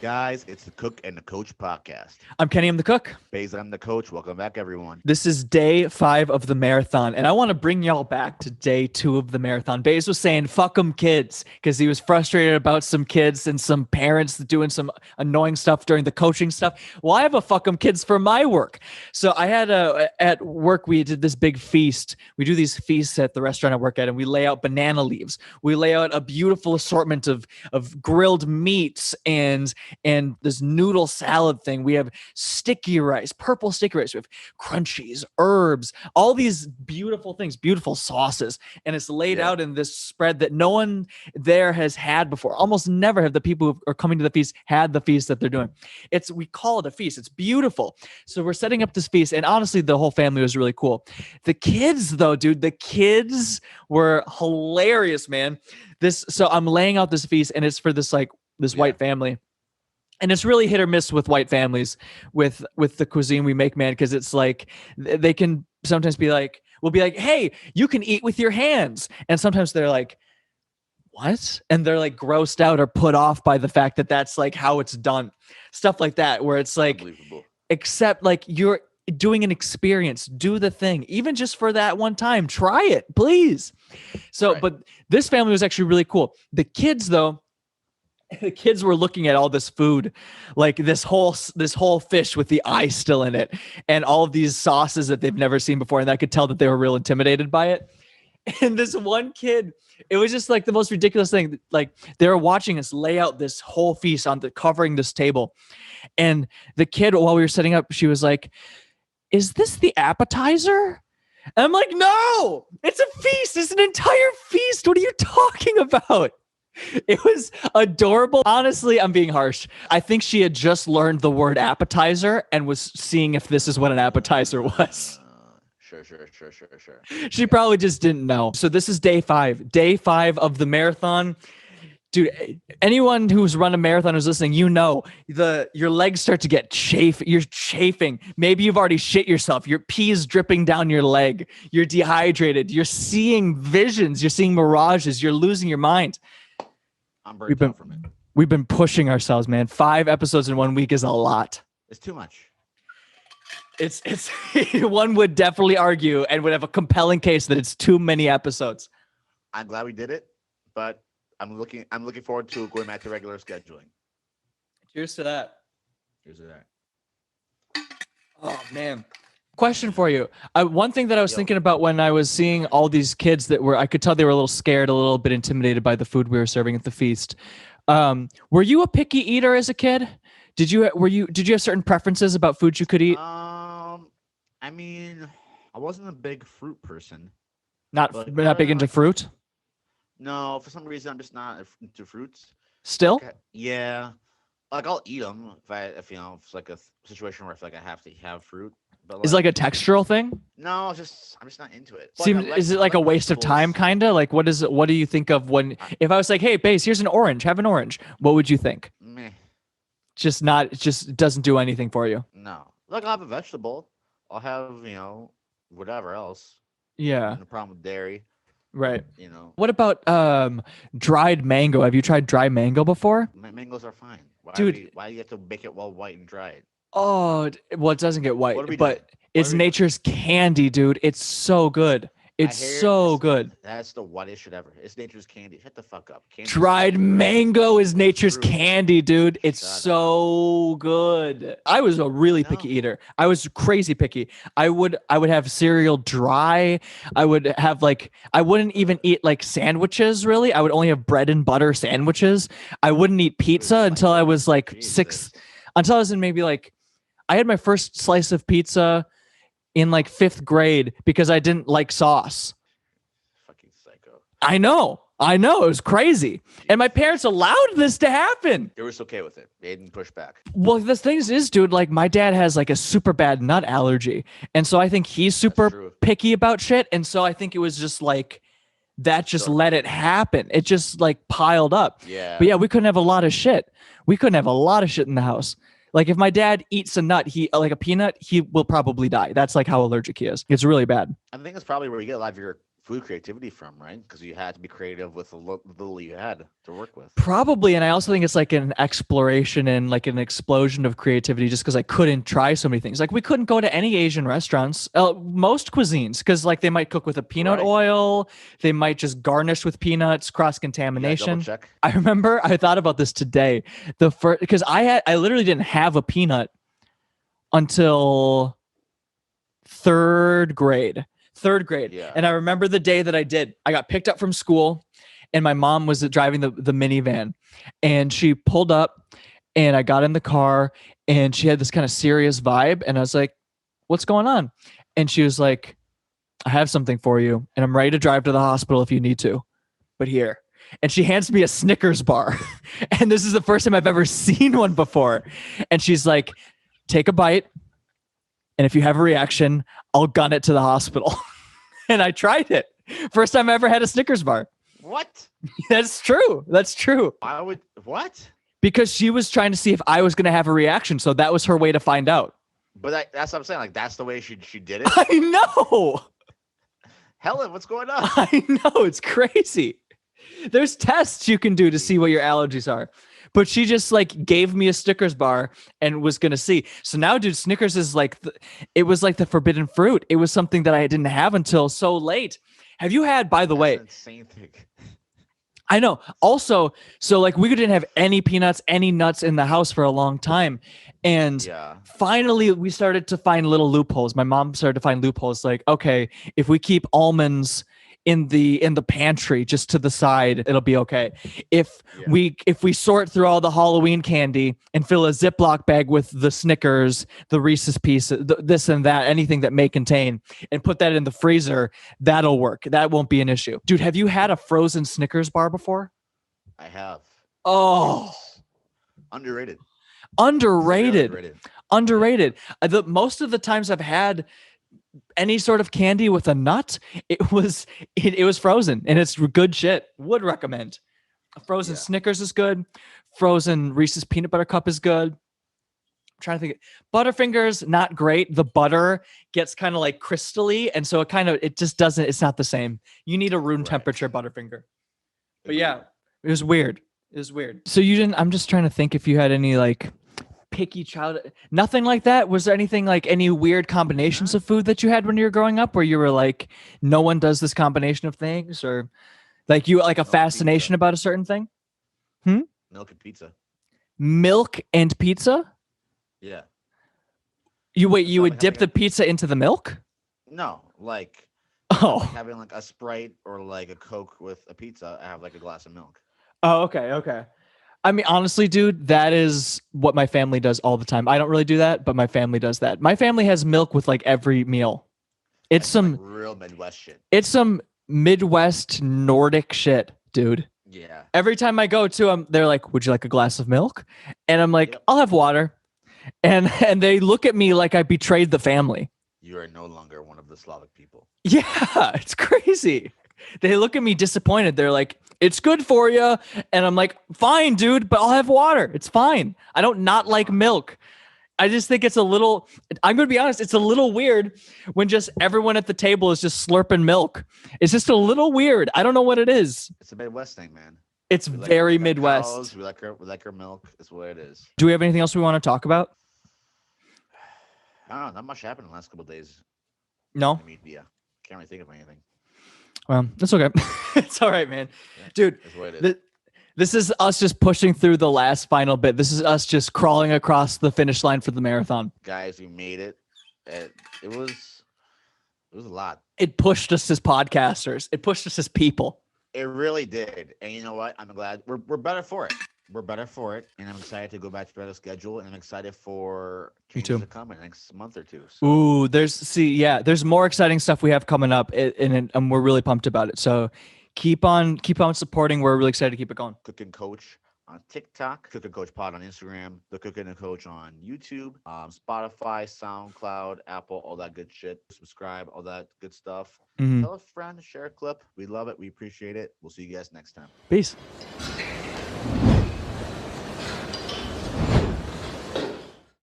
Guys, it's the Cook and the Coach podcast. I'm Kenny, I'm the cook. Baeza, I'm the coach. Welcome back, everyone. This is day 5 of the marathon, and I want to bring y'all back to day 2 of the marathon. Baez was saying, fuck them kids, because he was frustrated about some kids and some parents doing some annoying stuff during the coaching stuff. Well, I have a fuck them kids for my work. So I had at work, we did this big feast. We do these feasts at the restaurant I work at, and we lay out banana leaves. We lay out a beautiful assortment of grilled meats and this noodle salad thing. We have sticky rice, purple sticky rice. We have crunchies, herbs, all these beautiful things, beautiful sauces. And it's laid out in this spread that no one there has had before. Almost never have the people who are coming to the feast had the feast that they're doing. We call it a feast. It's beautiful. So we're setting up this feast. And honestly, the whole family was really cool. The kids though, dude, the kids were hilarious, man. So I'm laying out this feast and it's for this white family. And it's really hit or miss with white families with the cuisine we make, man, because it's like they can sometimes be like, we'll be like, hey, you can eat with your hands. And sometimes they're like, what? And they're like grossed out or put off by the fact that that's like how it's done. Stuff like that, where it's like, except like you're doing an experience, do the thing, even just for that one time, try it, please. So, right. But this family was actually really cool. The kids though, the kids were looking at all this food, like this whole fish with the eye still in it and all of these sauces that they've never seen before. And I could tell that they were real intimidated by it. And this one kid, it was just like the most ridiculous thing. Like they were watching us lay out this whole feast covering this table. And the kid, while we were setting up, she was like, is this the appetizer? And I'm like, no, it's a feast. It's an entire feast. What are you talking about? It was adorable. Honestly, I'm being harsh. I think she had just learned the word appetizer and was seeing if this is what an appetizer was. Sure. She probably just didn't know. So this is day 5 of the marathon. Dude, anyone who's run a marathon who's listening, you know, your legs start to get you're chafing. Maybe you've already shit yourself. Your pee is dripping down your leg. You're dehydrated. You're seeing visions. You're seeing mirages. You're losing your mind. I'm burnt out from it. We've been pushing ourselves, man. 5 episodes in 1 week is a lot. It's too much. It's one would definitely argue and would have a compelling case that it's too many episodes. I'm glad we did it, but I'm looking forward to going back to regular scheduling. Cheers to that. Cheers to that. Oh man. Question for you. One thing that I was thinking about when I was seeing all these kids I could tell they were a little scared, a little bit intimidated by the food we were serving at the feast. Were you a picky eater as a kid? Did you have certain preferences about foods you could eat? I mean, I wasn't a big fruit person. Not big into fruit? No, for some reason I'm just not into fruits. Still? Yeah. Like I'll eat them if it's like a situation where I feel like I have to have fruit. But is it like a textural thing? No, I'm just not into it. Is it like a waste of time kind of? Like what do you think of if I was like, hey, Baze, here's an orange, have an orange. What would you think? Meh. It just doesn't do anything for you. No. Like I'll have a vegetable. I'll have, whatever else. Yeah. No problem with dairy. Right. What about dried mango? Have you tried dried mango before? Mangoes are fine. Dude, why do you have to make it all white and dried? Oh, well, it doesn't get white, but it's nature's candy, dude. It's so good. It's so good. That's the whitest shit ever. It's nature's candy. Shut the fuck up. Dried mango is nature's candy, dude. It's so good. I was a really picky eater. I was crazy picky. I would have cereal dry. I would have I wouldn't even eat like sandwiches really. I would only have bread and butter sandwiches. I wouldn't eat pizza until I was like 6, until I was in maybe I had my first slice of pizza in 5th grade because I didn't like sauce. Fucking psycho. I know. It was crazy. And my parents allowed this to happen. They were okay with it. They didn't push back. Well, the thing is, dude, my dad has a super bad nut allergy. And so I think he's super picky about shit. And so I think it was just that just let it happen. It just piled up. Yeah. But yeah, we couldn't have a lot of shit. We couldn't have a lot of shit in the house. If my dad eats a nut, a peanut, he will probably die. That's how allergic he is. It's really bad. I think it's probably where you get a lot of your food creativity from, right? Because you had to be creative with the little you had to work with. Probably, and I also think it's like an exploration and like an explosion of creativity just because I couldn't try so many things. Like we couldn't go to any Asian restaurants, most cuisines, because like they might cook with a peanut Right. oil, they might just garnish with peanuts, cross You gotta double contamination. check. I remember I thought about this today. The first because I literally didn't have a peanut until third grade. Yeah. And I remember the day that I did. I got picked up from school and my mom was driving the minivan and she pulled up and I got in the car and she had this kind of serious vibe and I was like, "What's going on?" And she was like, "I have something for you and I'm ready to drive to the hospital if you need to. But here." And she hands me a Snickers bar. And this is the first time I've ever seen one before. And she's like, "Take a bite. And if you have a reaction, I'll gun it to the hospital." And I tried it. First time I ever had a Snickers bar. What? That's true. That's true. I would. What? Because she was trying to see if I was going to have a reaction. So that was her way to find out. But that's what I'm saying. Like that's the way she did it. I know. Helen, what's going on? I know. It's crazy. There's tests you can do to see what your allergies are. But she just like gave me a Snickers bar and was going to see. So now, dude, Snickers is like, it was like the forbidden fruit. It was something that I didn't have until so late. Have you had, by the way, That's an insane thing. I know. Also, so like we didn't have any peanuts, any nuts in the house for a long time. And Yeah. finally we started to find little loopholes. My mom started to find loopholes like, okay, if we keep almonds in the pantry just to the side, it'll be okay. If we sort through all the Halloween candy and fill a Ziploc bag with the Snickers, the Reese's Pieces, this and that, anything that may contain, and put that in the freezer, that'll work. That won't be an issue. Dude, have you had a frozen Snickers bar before? I have. Oh, It's underrated. underrated. The most of the times I've had any sort of candy with a nut, it was frozen and it's good shit. Would recommend. A frozen Snickers is good. Frozen Reese's peanut butter cup is good. I'm trying to think. Butterfingers, not great. The butter gets kind of like crystally, and so it just doesn't. It's not the same. You need a room temperature Butterfinger. But yeah, it was weird. So you didn't. I'm just trying to think if you had any like picky child, nothing like that. Was there anything like any weird combinations of food that you had when you were growing up where you were like, no one does this combination of things, or like you like a fascination about a certain thing? Milk and pizza. Milk and pizza? Yeah. You would dip the pizza into the milk? No, like having like a Sprite or like a Coke with a pizza. I have like a glass of milk. Oh, okay. I mean, honestly, dude, that is what my family does all the time. I don't really do that, but my family does that. My family has milk with like every meal. It's some like real Midwest shit. It's some Midwest Nordic shit, dude. Yeah. Every time I go to them, they're like, "Would you like a glass of milk?" And I'm like, "I'll have water." And they look at me like I betrayed the family. You are no longer one of the Slavic people. Yeah, it's crazy. They look at me disappointed. They're like, "It's good for you." And I'm like, "Fine, dude, but I'll have water. It's fine. I don't not like milk." I just think it's a little, I'm going to be honest, it's a little weird when just everyone at the table is just slurping milk. It's just a little weird. I don't know what it is. It's a Midwest thing, man. It's very Midwest. Cows, we like our milk. It's what it is. Do we have anything else we want to talk about? I don't know. Not much happened in the last couple of days. No? In the media. Can't really think of anything. Well, that's okay. It's all right, man. Yeah, dude, that's what it is. This is us just pushing through the last final bit. This is us just crawling across the finish line for the marathon. Guys, we made it. It was a lot. It pushed us as podcasters. It pushed us as people. It really did. And you know what? I'm glad we're better for it. We're better for it. And I'm excited to go back to better schedule. And I'm excited for changes to come in the next month or two. So. Ooh, there's more exciting stuff we have coming up, and we're really pumped about it. So keep on supporting. We're really excited to keep it going. Cooking Coach on TikTok, Cooking Coach Pod on Instagram, The Cooking Coach on YouTube, Spotify, SoundCloud, Apple, all that good shit. Subscribe, all that good stuff. Mm-hmm. Tell a friend, share a clip. We love it. We appreciate it. We'll see you guys next time. Peace.